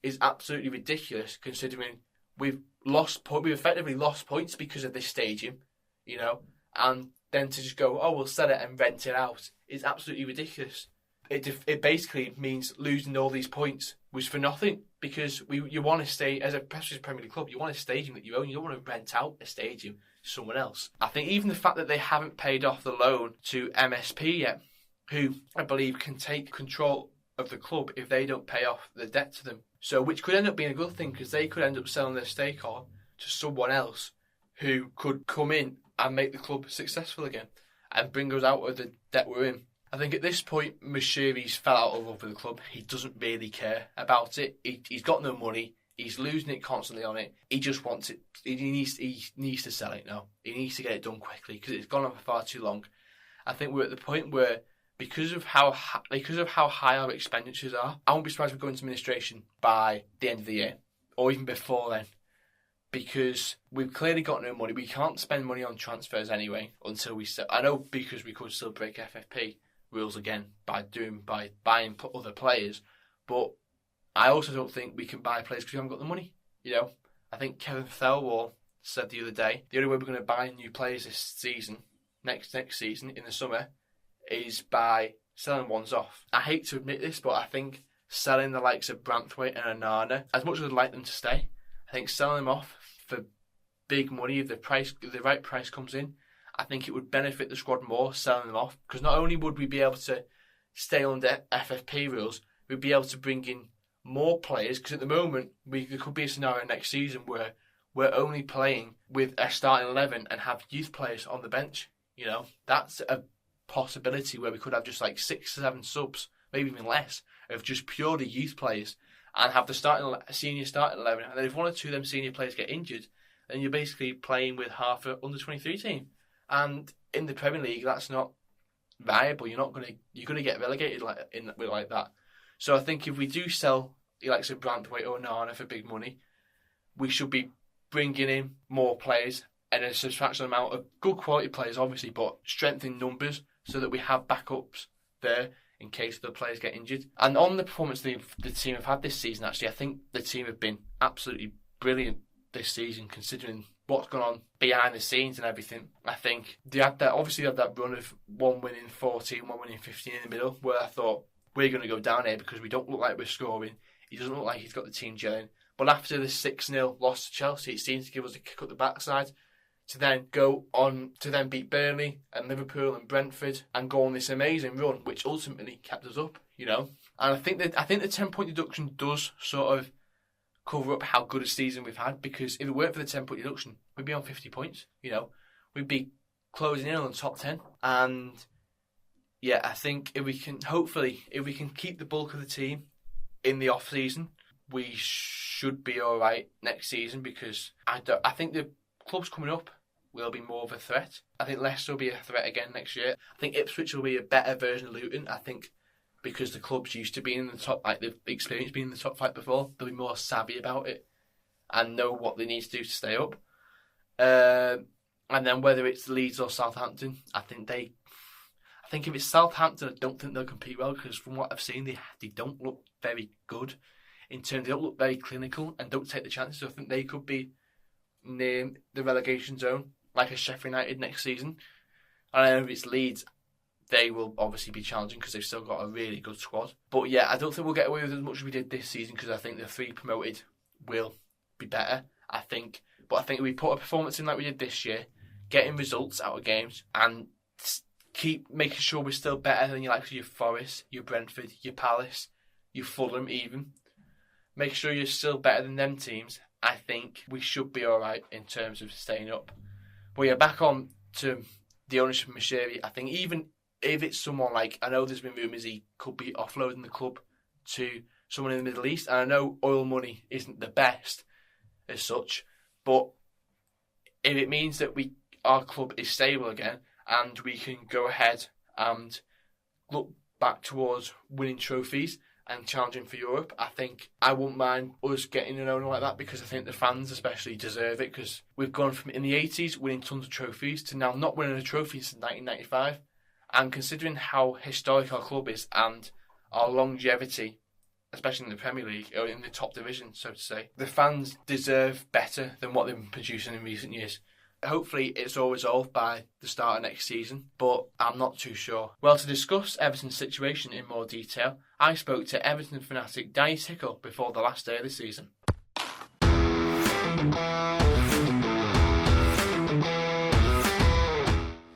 is absolutely ridiculous considering we've effectively lost points because of this stadium, you know, and then to just go, oh, we'll sell it and rent it out is absolutely ridiculous. It basically means losing all these points was for nothing, because you want to stay, as a Premier League club, you want a stadium that you own. You don't want to rent out a stadium to someone else. I think even the fact that they haven't paid off the loan to MSP yet, who I believe can take control of the club if they don't pay off the debt to them. So, which could end up being a good thing, because they could end up selling their stake on to someone else who could come in and make the club successful again and bring us out of the debt we're in. I think at this point, Moshiri's fell out of love with the club. He doesn't really care about it. He's got no money. He's losing it constantly on it. He just wants it. He needs to sell it now. He needs to get it done quickly because it's gone on for far too long. I think we're at the point where, because of how high our expenditures are, I won't be surprised if we go into administration by the end of the year, or even before then, because we've clearly got no money. We can't spend money on transfers anyway until we sell. I know, because we could still break FFP rules again by buying other players, but I also don't think we can buy players because we haven't got the money. You know, I think Kevin Thelwall said the other day the only way we're going to buy new players this season, next season in the summer, is by selling ones off. I hate to admit this, but I think selling the likes of Branthwaite and Onana, as much as I'd like them to stay, I think selling them off for big money, if the right price comes in, I think it would benefit the squad more selling them off, because not only would we be able to stay under FFP rules, we'd be able to bring in more players, because at the moment there could be a scenario next season where we're only playing with a starting 11 and have youth players on the bench. You know, that's a possibility where we could have just like 6 or 7 subs, maybe even less, of just purely youth players, and have the senior starting 11. And then if one or two of them senior players get injured, then you're basically playing with half an under-23 team. And in the Premier League, that's not viable. You're going to get relegated like that. So I think if we do sell the likes of Branthwaite or Onana for big money, we should be bringing in more players and a substantial amount of good quality players, obviously, but strength in numbers so that we have backups there in case the players get injured. And on the performance the team have had this season, actually, I think the team have been absolutely brilliant this season, considering what's gone on behind the scenes and everything. I think they had that run of one winning 14, one winning 15 in the middle, where I thought, we're going to go down here because we don't look like we're scoring. He doesn't look like he's got the team gelling. But after the 6-0 loss to Chelsea, it seems to give us a kick up the backside to then go on to then beat Burnley and Liverpool and Brentford and go on this amazing run, which ultimately kept us up, you know. And I think the 10-point deduction does sort of cover up how good a season we've had, because if it weren't for the 10-point deduction, we'd be on 50 points, you know. We'd be closing in on the top 10. And yeah, I think if we can keep the bulk of the team in the off season, we should be all right next season, because I think the clubs coming up will be more of a threat. I think Leicester will be a threat again next year. I think Ipswich will be a better version of Luton. I think because the clubs used to be in the top, like they've experienced being in the top 5 before, they'll be more savvy about it and know what they need to do to stay up. And then whether it's Leeds or Southampton, I think if it's Southampton, I don't think they'll compete well, because from what I've seen, they don't look very good in terms. They don't look very clinical and don't take the chances. So I think they could be near the relegation zone, like a Sheffield United next season. And I know if it's Leeds, they will obviously be challenging because they've still got a really good squad. But yeah, I don't think we'll get away with as much as we did this season, because I think the 3 promoted will be better. But I think if we put a performance in like we did this year, getting results out of games and keep making sure we're still better than your Forest, your Brentford, your Palace, your Fulham even. Make sure you're still better than them teams. I think we should be alright in terms of staying up. But yeah, back on to the ownership of Moshiri. I think even if it's someone like, I know there's been rumours he could be offloading the club to someone in the Middle East, and I know oil money isn't the best as such. But if it means that our club is stable again and we can go ahead and look back towards winning trophies and challenging for Europe, I think I wouldn't mind us getting an owner like that, because I think the fans especially deserve it, because we've gone from in the 80s winning tons of trophies to now not winning a trophy since 1995. And considering how historic our club is and our longevity, especially in the Premier League, or in the top division, so to say, the fans deserve better than what they've been producing in recent years. Hopefully it's all resolved by the start of next season, but I'm not too sure. Well, to discuss Everton's situation in more detail, I spoke to Everton fanatic Danny Tickle before the last day of the season.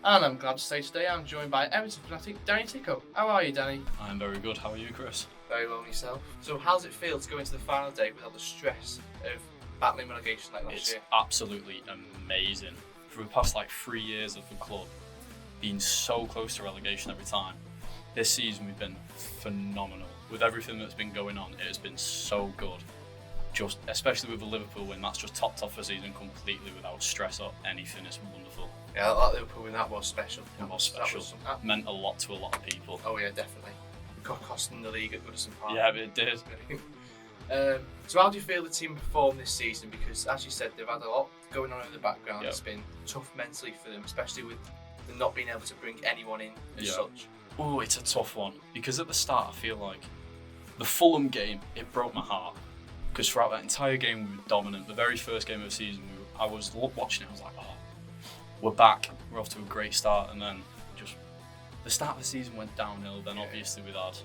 And I'm glad to say today I'm joined by Everton fanatic Danny Tickle. How are you, Danny? I'm very good. How are you, Chris? Very well myself. So how does it feel to go into the final day without the stress of battling relegation like last year? It's absolutely amazing. For the past 3 years of the club, being so close to relegation every time, this season we've been phenomenal. With everything that's been going on, it has been so good. Just especially with the Liverpool win, that's just topped off the season completely without stress or anything. It's wonderful. Yeah, that Liverpool win, that was special. It was special. Meant a lot to a lot of people. Oh yeah, definitely. Costing the league at Goodison Park. Yeah, it did. So how do you feel the team performed this season? Because as you said, they've had a lot going on in the background. Yep. It's been tough mentally for them, especially with them not being able to bring anyone in as Yeah. such. Oh, it's a tough one, because at the start I feel like the Fulham game, it broke my heart, because throughout that entire game we were dominant. The very first game of the season, I was watching it, I was like, oh, we're back, we're off to a great start, and then just the start of the season went downhill. Then obviously we had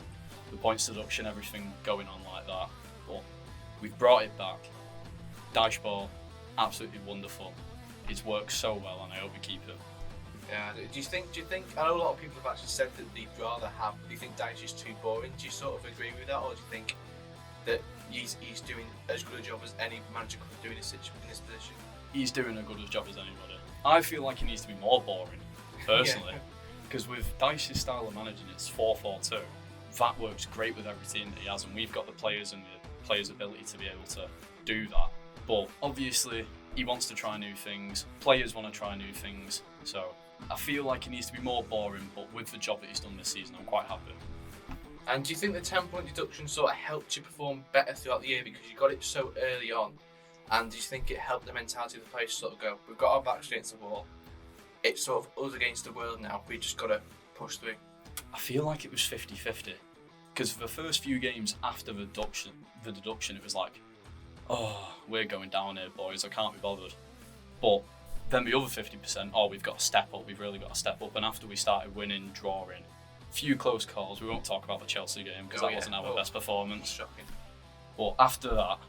the points deduction, everything going on like that, but we've brought it back. Dyche Ball, absolutely wonderful. It's worked so well, and I hope we keep it. Yeah. Do you think? I know a lot of people have actually said that they'd rather have. Do you think Dyche is too boring? Do you sort of agree with that, or do you think that he's doing as good a job as any manager could do in this position? He's doing as good a job as anybody. I feel like he needs to be more boring, personally, because with Dyche's style of managing, it's 4-4-2. That works great with every team that he has, and we've got the players and the players' ability to be able to do that. But obviously, he wants to try new things. Players want to try new things. So I feel like he needs to be more boring, but with the job that he's done this season, I'm quite happy. And do you think the 10-point deduction sort of helped you perform better throughout the year because you got it so early on? And do you think it helped the mentality of the players sort of go, we've got our backs against the wall, it's sort of us against the world now, we just got to push through? I feel like it was 50-50, because for the first few games after the deduction, it was like, oh, we're going down here, boys, I can't be bothered. But then the other 50%, oh, we've got to step up, we've really got to step up. And after we started winning, drawing, few close calls, we won't talk about the Chelsea game because that wasn't our best performance. Shocking. But after that,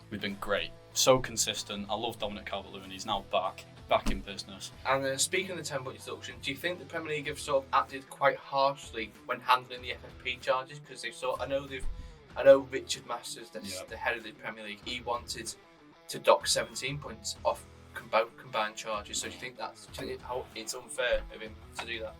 we've been great. So consistent. I love Dominic Calvert-Lewin. He's now back in business. And speaking of the 10-point deduction, do you think the Premier League have sort of acted quite harshly when handling the FFP charges? Because I know Richard Masters, the head of the Premier League, he wanted to dock 17 points off combined charges. So do you think it's unfair of him to do that?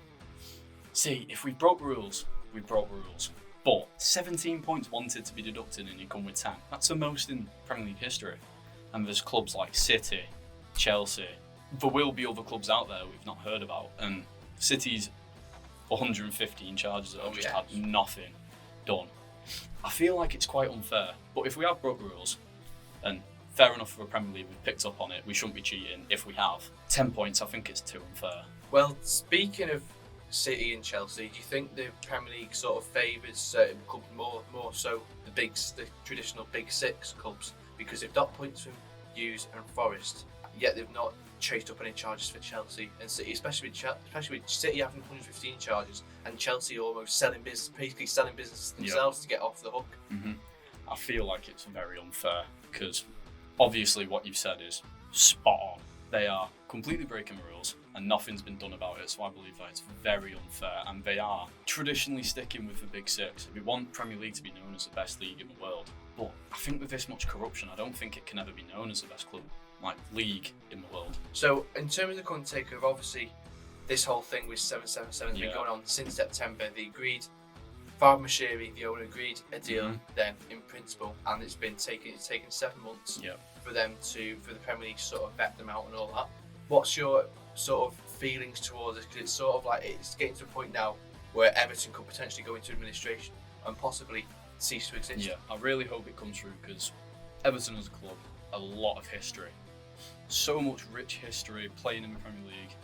See, if we broke rules, we broke rules. But 17 points wanted to be deducted and you come with 10. That's the most in Premier League history. And there's clubs like City, Chelsea. There will be other clubs out there we've not heard about. And City's 115 charges that have just had nothing done. I feel like it's quite unfair. But if we have broke rules, and fair enough for the Premier League, we've picked up on it, we shouldn't be cheating. If we have 10 points, I think it's too unfair. Well, speaking of City and Chelsea, do you think the Premier League sort of favours certain clubs more so the traditional big six clubs, because they've got points from Hughes and Forest, yet they've not chased up any charges for Chelsea and City, especially with City having 115 charges and Chelsea almost selling business themselves to get off the hook? Mm-hmm. I feel like it's very unfair because obviously what you've said is spot on. They are completely breaking the rules and nothing's been done about it, so I believe that it's very unfair, and they are traditionally sticking with the big six. We want Premier League to be known as the best league in the world, but I think with this much corruption, I don't think it can ever be known as the best league in the world. So in terms of the current takeover, obviously this whole thing with 777 has been going on since September. They agreed, Farhad Moshiri, the owner, agreed a deal then in principle, and it's taken 7 months for the Premier League to sort of vet them out and all that. What's your sort of feelings towards this? Because it's sort of like it's getting to a point now where Everton could potentially go into administration and possibly cease to exist. Yeah, I really hope it comes through because Everton as a club, a lot of history. So much rich history playing in the Premier League,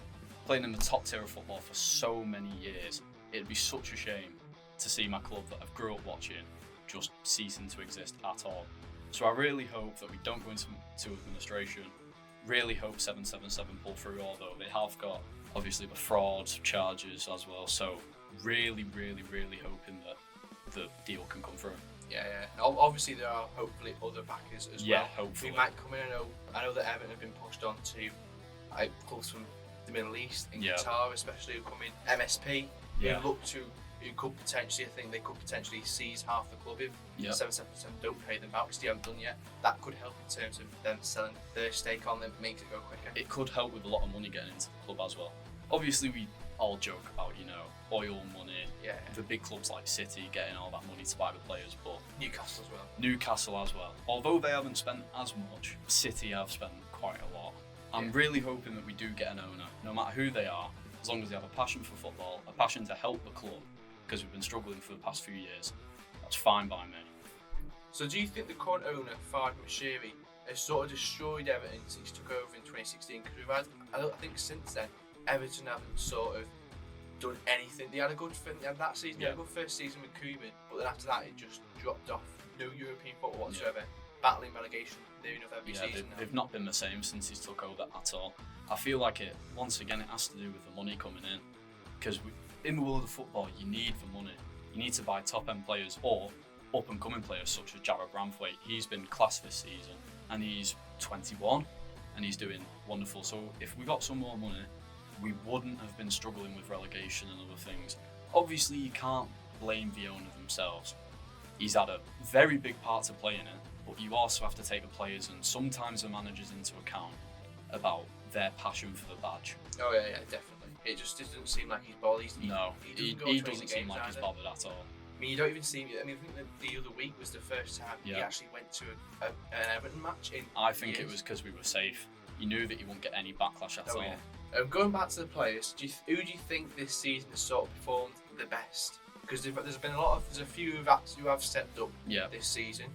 playing in the top tier of football for so many years. It'd be such a shame to see my club that I've grew up watching just ceasing to exist at all. So I really hope that we don't go into administration. Really hope 777 pull through, although they have got obviously the fraud charges as well. So really, really, really hoping that the deal can come through. Yeah. Obviously, there are hopefully other backers as Yeah, well. hopefully. Who might come in. I know that Everton have been pushed on to clubs from the Middle East and Yeah. Qatar, especially, who come in. MSP, Yeah. who look to, who could potentially, I think they could potentially seize half the club if Yeah. 777 don't pay them out, which they haven't done yet. That could help in terms of them selling their stake on them, makes it go quicker. It could help with a lot of money getting into the club as well. Obviously, we all joke about, oil money, Yeah. the big clubs like City getting all that money to buy the players, but Newcastle as well. Newcastle as well. Although they haven't spent as much, City have spent quite a lot. I'm Yeah. really hoping that we do get an owner, no matter who they are, as long as they have a passion for football, a passion to help the club, because we've been struggling for the past few years. That's fine by me. So do you think the current owner, Farhad Moshiri, has sort of destroyed Everton since he took over in 2016? Because we've had, I think since then, Everton haven't sort of done anything. They had a good that season, they had a good first season with Koeman, but then after that it just dropped off. No European football whatsoever. Battling relegation near enough every season now. They've not been the same since he's took over at all. I feel like it, once again, it has to do with the money coming in. Because in the world of football, you need the money. You need to buy top-end players or up-and-coming players such as Jarrad Branthwaite. He's been class this season and he's 21 and he's doing wonderful. So if we got some more money, we wouldn't have been struggling with relegation and other things. Obviously, you can't blame the owner themselves. He's had a very big part to play in it, but you also have to take the players and sometimes the managers into account about their passion for the badge. Oh yeah, definitely. It just doesn't seem like he's bothered. He doesn't seem like he's bothered at all. I mean, you don't even see. I mean, I think that the other week was the first time he actually went to an Everton match in. I think years. it was because we were safe. He knew that he wouldn't get any backlash at all. Yeah. Going back to the players, who do you think this season has sort of performed the best? Because there's a few who have stepped up this season.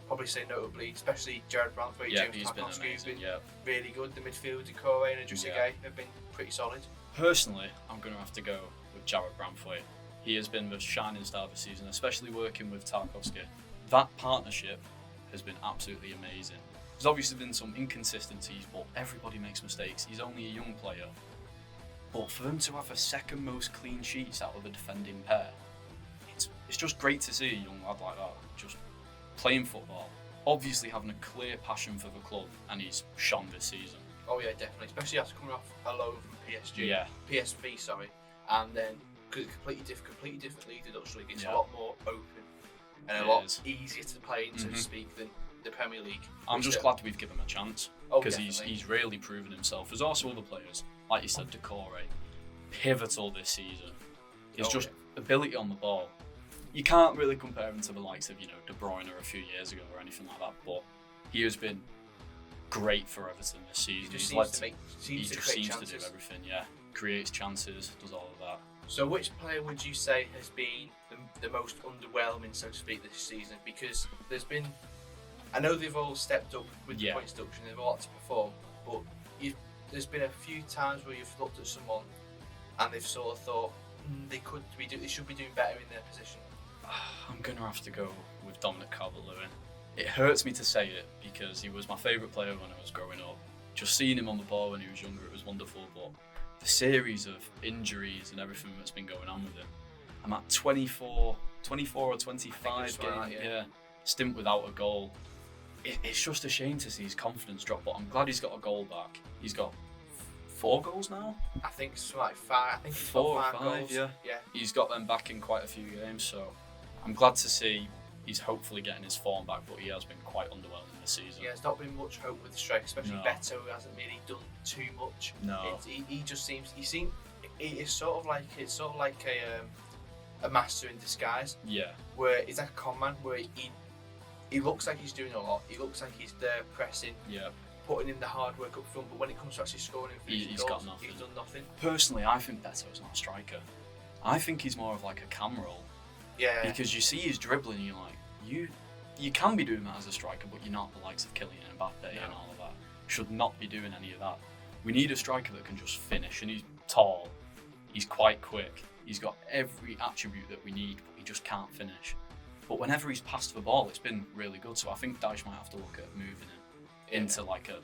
Probably say notably, especially Jarrad Branthwaite, James he's been Tarkowski, who's amazing. been really good. The midfield, Decore and Idrissa Gueye have been pretty solid. Personally, I'm going to have to go with Jarrad Branthwaite. He has been the shining star this season, especially working with Tarkowski. That partnership has been absolutely amazing. There's obviously been some inconsistencies, but everybody makes mistakes. He's only a young player. But for them to have the second most clean sheets out of the defending pair, it's just great to see a young lad like that just playing football, obviously having a clear passion for the club, and he's shone this season. Oh yeah, definitely, especially after coming off a loan from PSG, Yeah. PSV, sorry, and then completely different league, the Dutch league. It's a lot more open and a lot easier to play in, so to speak, than the Premier League. I'm just glad we've given him a chance Oh, because definitely. he's really proven himself. There's also other players, like you said, Decore, pivotal this season. His just ability on the ball. You can't really compare him to the likes of De Bruyne a few years ago or anything like that, but he has been great for Everton this season. He just He just seems to do everything. Yeah, creates chances, does all of that. So which player would you say has been the most underwhelming, so to speak, this season? Because there's been, I know they've all stepped up with the points deduction, they've all had to perform, but there's been a few times where you've looked at someone and they've sort of thought they should be doing better in their position. I'm going to have to go with Dominic Calvert-Lewin. It hurts me to say it because he was my favourite player when I was growing up. Just seeing him on the ball when he was younger, it was wonderful, but the series of injuries and everything that's been going on with him, I'm at 24 or 25 game stint without a goal. It's just a shame to see his confidence drop, but I'm glad he's got a goal back. He's got 4 goals now? I think it's like 5. I think it's 4 or 5 5, goals. yeah. He's got them back in quite a few games, so I'm glad to see he's hopefully getting his form back, but he has been quite underwhelming this season. Yeah, there's not been much hope with the strike, especially Beto, who hasn't really done too much. No. He just seems, it's sort of like a master in disguise. Yeah. Where he's like a con man, where he looks like he's doing a lot. He looks like he's there pressing, Yeah. putting in the hard work up front. But when it comes to actually scoring and finishing He's goals, got nothing. he's done nothing. Personally, I think Beto's not a striker. I think he's more of like a cam roll. Yeah. Because you see his dribbling and you're like, you can be doing that as a striker, but you're not the likes of Kylian Mbappe and all of that. Should not be doing any of that. We need a striker that can just finish, and he's tall, he's quite quick, he's got every attribute that we need, but he just can't finish. But whenever he's passed the ball, it's been really good, so I think Dyche might have to look at moving him into like a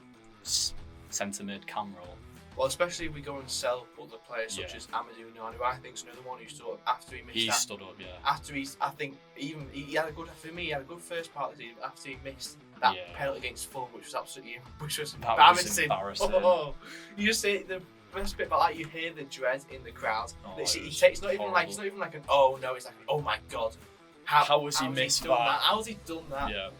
centre mid cam role. Well, especially if we go and sell other players such Yeah. as Amadou Niang, who I think is another one who sort of, after he missed He's that, stood up, yeah. after he's, I think even he had a good, for me, he had a good first part of the season. After he missed that Yeah. penalty against Fulham, which was absolutely, which was That was embarrassing. embarrassing. Oh, you just see the best bit about that, you hear the dread in the crowd. Oh, Literally, it was it's not even like, horrible. it's not even like an oh no, it's like oh my god, How has he how's missed done that? How's he done that? Yeah.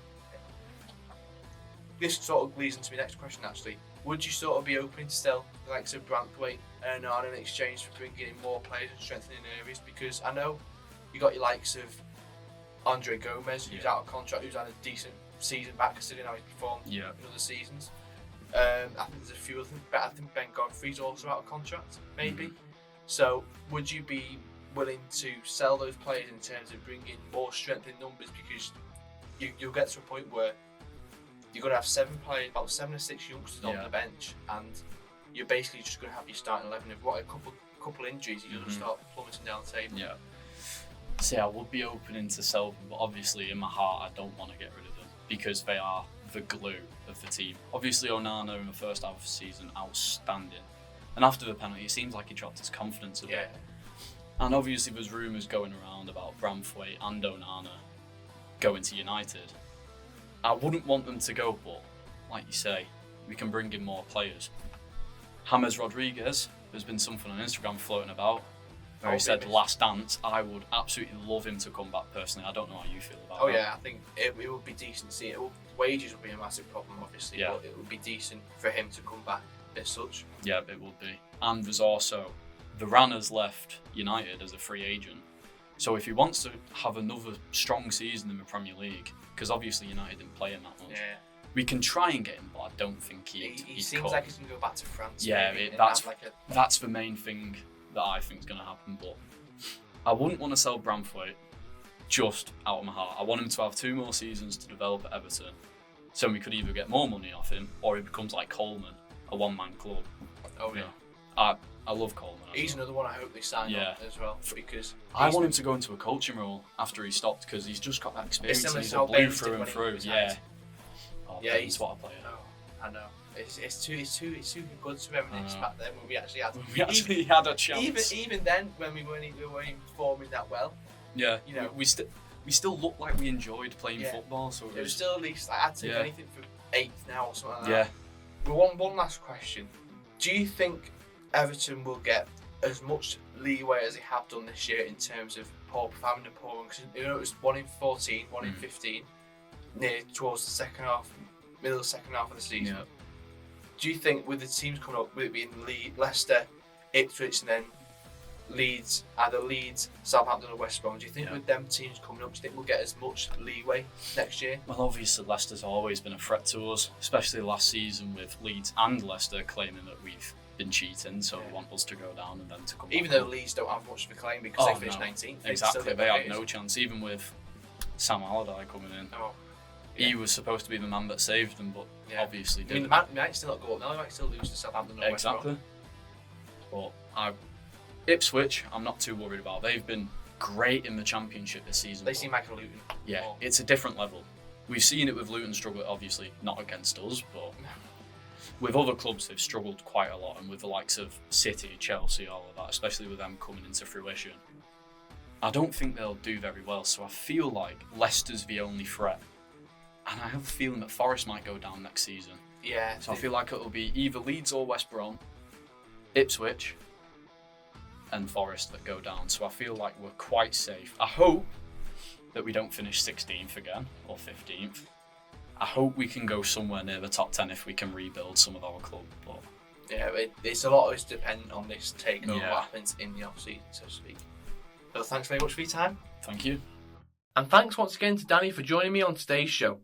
This sort of leads into my next question actually. Would you sort of be open to still the likes of Branthwaite and Onana in exchange for bringing in more players and strengthening areas? Because I know you got your likes of Andre Gomez, who's Yeah. out of contract, who's had a decent season back considering how he's performed Yeah. in other seasons. I think there's a few of them, but I think Ben Godfrey's also out of contract, maybe. So would you be willing to sell those players in terms of bringing more strength in numbers? Because you'll get to a point where you're going to have 7 players, about 7 or 6 youngsters on Yeah. the bench, and you're basically just going to have your starting 11. If what a couple injuries, you're going to start plummeting down the table. Yeah. See, I would be open to sell them, but obviously in my heart I don't want to get rid of them because they are the glue of the team. Obviously Onana in the first half of the season, outstanding. And after the penalty, it seems like he dropped his confidence a bit. And obviously there's rumours going around about Branthwaite and Onana going to United. I wouldn't want them to go, but like you say, we can bring in more players. James Rodriguez, there's been something on Instagram floating about where he said last dance. I would absolutely love him to come back personally. I don't know how you feel about Oh that. yeah, I think it would be decent to see it. Wages would be a massive problem, obviously, Yeah. but it would be decent for him to come back as such. Yeah, it would be. And there's also, Varana's left United as a free agent. So if he wants to have another strong season in the Premier League, because obviously United didn't play him that much, Yeah. we can try and get him, but I don't think He he'd seems cut. like he's going to go back to France. Yeah, maybe, and that's have like a, that's the main thing that I think is going to happen. But I wouldn't want to sell Branthwaite just out of my heart. I want him to have 2 more seasons to develop at Everton, so we could either get more money off him or he becomes like Coleman, a one-man club. oh yeah. I love Coleman. as He's well. another one I hope they sign Yeah. on as well, because I want him to go into a coaching role after he stopped because he's just got that experience. similar And he's to a how blue Baines through did and when he through. was Yeah. United. Oh, Yeah, yeah, he's- he's what a player. Oh, I know. It's too good to reminisce back then when we actually had. We actually had a chance. Even then when we weren't performing that well, Yeah, you know. we still looked like we enjoyed playing Yeah. football. So it was still at least like, I'd take Yeah. anything for 8th now or something like yeah. that. But one last question: do you think Everton will get as much leeway as they have done this year in terms of having a poor run? Because it was 1 in 14, 1 in 15, near towards the second half, middle of the second half of the season. Yeah. Do you think with the teams coming up, with it being Leicester, Ipswich, and then either Leeds, Southampton, or West Brom, do you think with them teams coming up, do you think we'll get as much leeway next year? Well, obviously Leicester's always been a threat to us, especially last season with Leeds and Leicester claiming that we've been cheating, so they want us to go down and then to come Even back though up. Leeds don't have much of a claim because they finished no. 19th. Exactly, they had no chance, even with Sam Allardyce coming in. Oh, He was supposed to be the man that saved them, but yeah. obviously I mean, didn't. they might still not go up now, they might still lose to Southampton or West Brom. Exactly. But Ipswich, I'm not too worried about. They've been great in the Championship this season. They but seem like a Luton. yeah, more. it's a different level. We've seen it with Luton struggle, obviously not against us, but with other clubs they've struggled quite a lot, and with the likes of City, Chelsea, all of that, especially with them coming into fruition, I don't think they'll do very well. So I feel like Leicester's the only threat, and I have a feeling that Forest might go down next season. Yeah. So I feel like it'll be either Leeds or West Brom, Ipswich, and Forest that go down. So I feel like we're quite safe. I hope that we don't finish 16th again or 15th. I hope we can go somewhere near the top 10 if we can rebuild some of our club. But Yeah, it's a lot of it's dependent on this takeover, Yeah. what happens in the off season, so to speak. But thanks very much for your time. thank you. And thanks once again to Danny for joining me on today's show.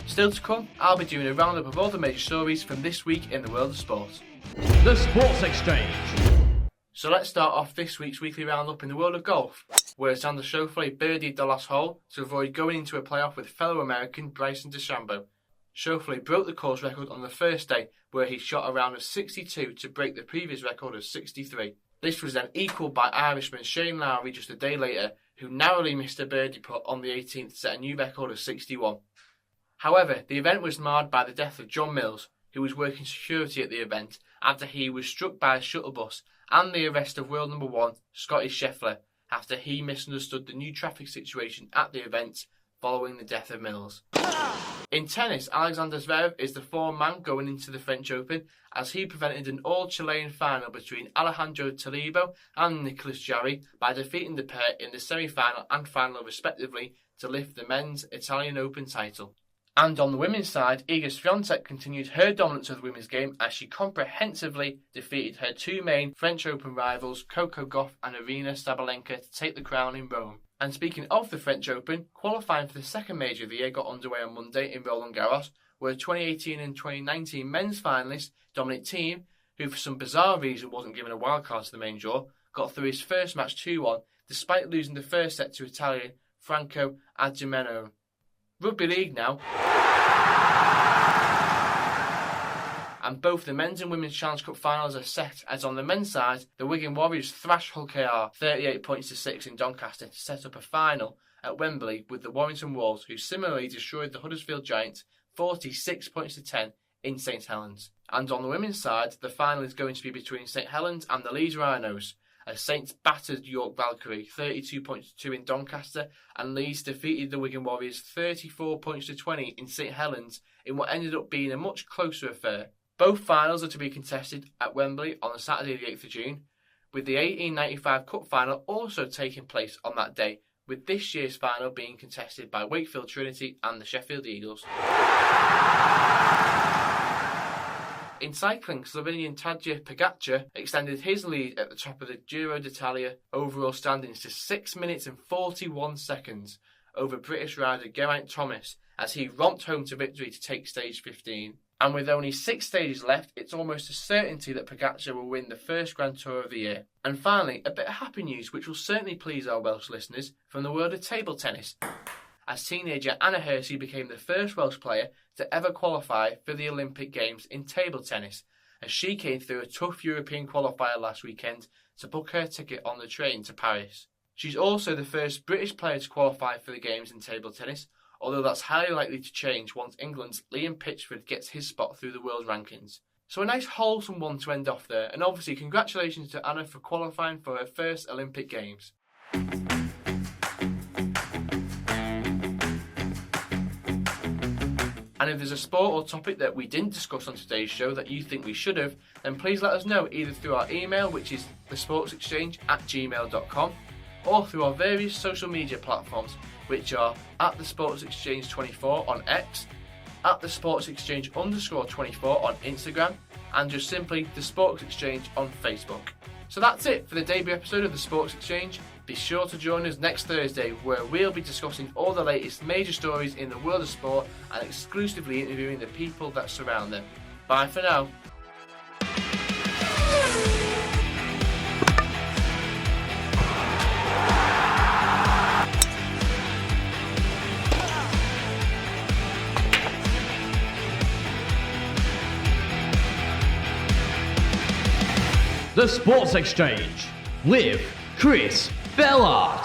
Still to come, I'll be doing a roundup of all the major stories from this week in the world of sport. The Sports Exchange. So let's start off this week's weekly roundup in the world of golf, where Xander Schauffele birdied the last hole to avoid going into a playoff with fellow American Bryson DeChambeau. Schauffele broke the course record on the first day, where he shot a round of 62 to break the previous record of 63. This was then equalled by Irishman Shane Lowry just a day later, who narrowly missed a birdie putt on the 18th to set a new record of 61. However, the event was marred by the death of John Mills, who was working security at the event after he was struck by a shuttle bus, and the arrest of world number 1, Scotty Scheffler, after he misunderstood the new traffic situation at the event following the death of Mills. In tennis, Alexander Zverev is the form man going into the French Open, as he prevented an all-Chilean final between Alejandro Talibo and Nicolas Jarry by defeating the pair in the semi-final and final respectively to lift the men's Italian Open title. And on the women's side, Iga Swiatek continued her dominance of the women's game as she comprehensively defeated her two main French Open rivals, Coco Gauff and Aryna Sabalenka, to take the crown in Rome. And speaking of the French Open, qualifying for the second major of the year got underway on Monday in Roland Garros, where 2018 and 2019 men's finalist Dominic Thiem, who for some bizarre reason wasn't given a wildcard to the main draw, got through his first match 2-1, despite losing the first set to Italian Franco Adjumeno. Rugby League now. And both the men's and women's Challenge Cup finals are set, as on the men's side, the Wigan Warriors thrashed Hull KR 38 points to 6 in Doncaster to set up a final at Wembley with the Warrington Wolves, who similarly destroyed the Huddersfield Giants 46 points to 10 in St Helens. And on the women's side, the final is going to be between St Helens and the Leeds Rhinos, as Saints battered York Valkyrie 32 points to 2 in Doncaster, and Leeds defeated the Wigan Warriors 34 points to 20 in St Helens in what ended up being a much closer affair. Both finals are to be contested at Wembley on Saturday the 8th of June, with the 1895 Cup final also taking place on that day, with this year's final being contested by Wakefield Trinity and the Sheffield Eagles. In cycling, Slovenian Tadej Pogačar extended his lead at the top of the Giro d'Italia overall standings to 6 minutes and 41 seconds over British rider Geraint Thomas as he romped home to victory to take stage 15. And with only 6 stages left, it's almost a certainty that Pogačar will win the first Grand Tour of the year. And finally, a bit of happy news which will certainly please our Welsh listeners from the world of table tennis, as teenager Anna Hersey became the first Welsh player to ever qualify for the Olympic Games in table tennis, as she came through a tough European qualifier last weekend to book her ticket on the train to Paris. She's also the first British player to qualify for the Games in table tennis, although that's highly likely to change once England's Liam Pitchford gets his spot through the world rankings. So a nice wholesome one to end off there, and obviously congratulations to Anna for qualifying for her first Olympic Games. And if there's a sport or topic that we didn't discuss on today's show that you think we should have, then please let us know either through our email, which is thesportsexchange@gmail.com, or through our various social media platforms, which are @thesportsexchange24 on X, @thesportsexchange_24 on Instagram, and just simply The Sports Exchange on Facebook. So that's it for the debut episode of The Sports Exchange. Be sure to join us next Thursday, where we'll be discussing all the latest major stories in the world of sport and exclusively interviewing the people that surround them. Bye for now. The Sports Exchange with Chris Bellard.